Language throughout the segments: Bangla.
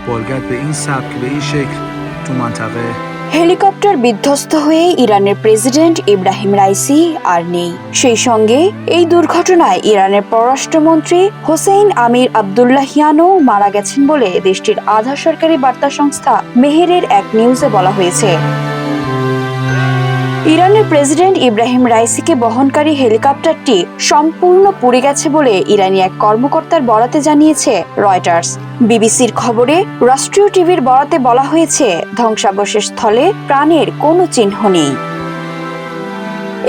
بارگرد به این سبک به این شکل تو منطقه হেলিকপ্টার বিধ্বস্ত হয়ে ইরানের প্রেসিডেন্ট ইব্রাহিম রাইসি আর নেই। সেই সঙ্গে এই দুর্ঘটনায় ইরানের পররাষ্ট্রমন্ত্রী হোসেইন আমির আবদুল্লাহিয়ানও মারা গেছেন বলে দেশটির আধা সরকারি বার্তা সংস্থা মেহেরের এক নিউজে বলা হয়েছে। ইরানের প্রেসিডেন্ট ইব্রাহিম রাইসিকে বহনকারী হেলিকপ্টারটি সম্পূর্ণ পুড়ে গেছে বলে ইরানি এক কর্মকর্তার বরাতে জানিয়েছে রয়টার্স। বিবিসির খবরে রাষ্ট্রীয় টিভির বরাতে বলা হয়েছে, ধ্বংসাবশেষ স্থলে প্রাণের কোনো চিহ্ন নেই।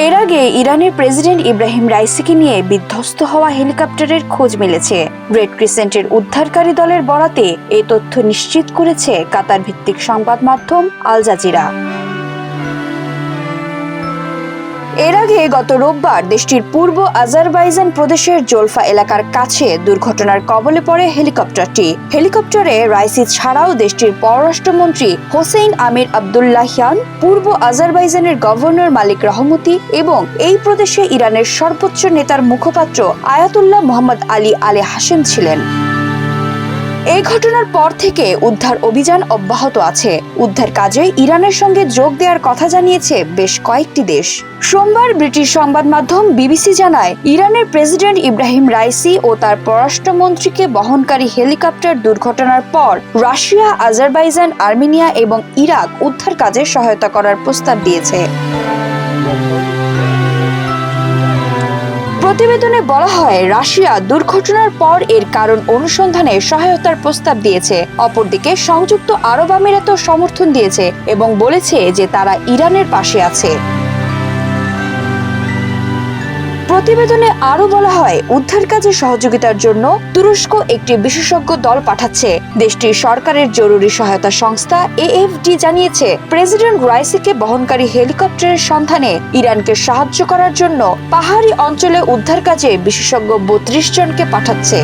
এর আগে ইরানের প্রেসিডেন্ট ইব্রাহিম রাইসিকে নিয়ে বিধ্বস্ত হওয়া হেলিকপ্টারের খোঁজ মিলেছে। রেড ক্রিসেন্টের উদ্ধারকারী দলের বরাতে এ তথ্য নিশ্চিত করেছে কাতার ভিত্তিক সংবাদ মাধ্যম আল জাজিরা। এর আগে গত রোববার দেশটির পূর্ব আজারবাইজান প্রদেশের জোলফা এলাকার কাছে দুর্ঘটনার কবলে পড়ে হেলিকপ্টারটি। হেলিকপ্টারে রাইসি ছাড়াও দেশটির পররাষ্ট্রমন্ত্রী হোসেইন আমির আবদুল্লাহিয়ান, পূর্ব আজারবাইজানের গভর্নর মালিক রহমতি এবং এই প্রদেশে ইরানের সর্বোচ্চ নেতার মুখপাত্র আয়াতুল্লাহ মোহাম্মদ আলী আলে হাশেম ছিলেন। এই ঘটনার পর থেকে উদ্ধার অভিযান অব্যাহত আছে। উদ্ধার কাজে ইরানের সঙ্গে যোগ দেওয়ার কথা জানিয়েছে বেশ কয়েকটি দেশ। সোমবার ব্রিটিশ সংবাদ মাধ্যম বিবিসি জানায়, ইরানের প্রেসিডেন্ট ইব্রাহিম রাইসি ও তার পররাষ্ট্রমন্ত্রীকে বহনকারী হেলিকপ্টার দুর্ঘটনার পর রাশিয়া, আজারবাইজান, আর্মেনিয়া এবং ইরাক উদ্ধার কাজে সহায়তা করার প্রস্তাব দিয়েছে। প্রতিবেদনে বলা হয়, রাশিয়া দুর্ঘটনার পর এর কারণ অনুসন্ধানে সহায়তার প্রস্তাব দিয়েছে। অপরদিকে সংযুক্ত আরব আমিরাতও সমর্থন দিয়েছে এবং বলেছে যে তারা ইরানের পাশে আছে। প্রতিবেদনে আরো বলা হয়, উদ্ধার কাজে সহযোগিতার জন্য তুরস্ক একটি বিশেষজ্ঞ দল পাঠাচ্ছে। দেশটির সরকারের জরুরি সহায়তা সংস্থা এএফডি জানিয়েছে, প্রেসিডেন্ট রাইসিকে বহনকারী হেলিকপ্টারের সন্ধানে ইরানকে সাহায্য করার জন্য পাহাড়ি অঞ্চলে উদ্ধার কাজে বিশেষজ্ঞ 32 জনকে পাঠাচ্ছে।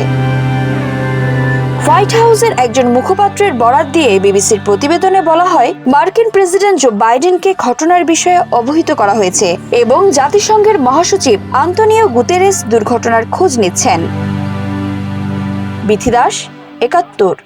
হোয়াইট হাউসের একজন মুখপাত্রের বরাত দিয়ে বিবিসির প্রতিবেদনে বলা হয়, মার্কিন প্রেসিডেন্ট জো বাইডেনকে ঘটনার বিষয়ে অবহিত করা হয়েছে এবং জাতিসংঘের মহাসচিব আন্তোনিও গুতেরেস দুর্ঘটনার খোঁজ নিচ্ছেন। বিথি দাস, ৭১।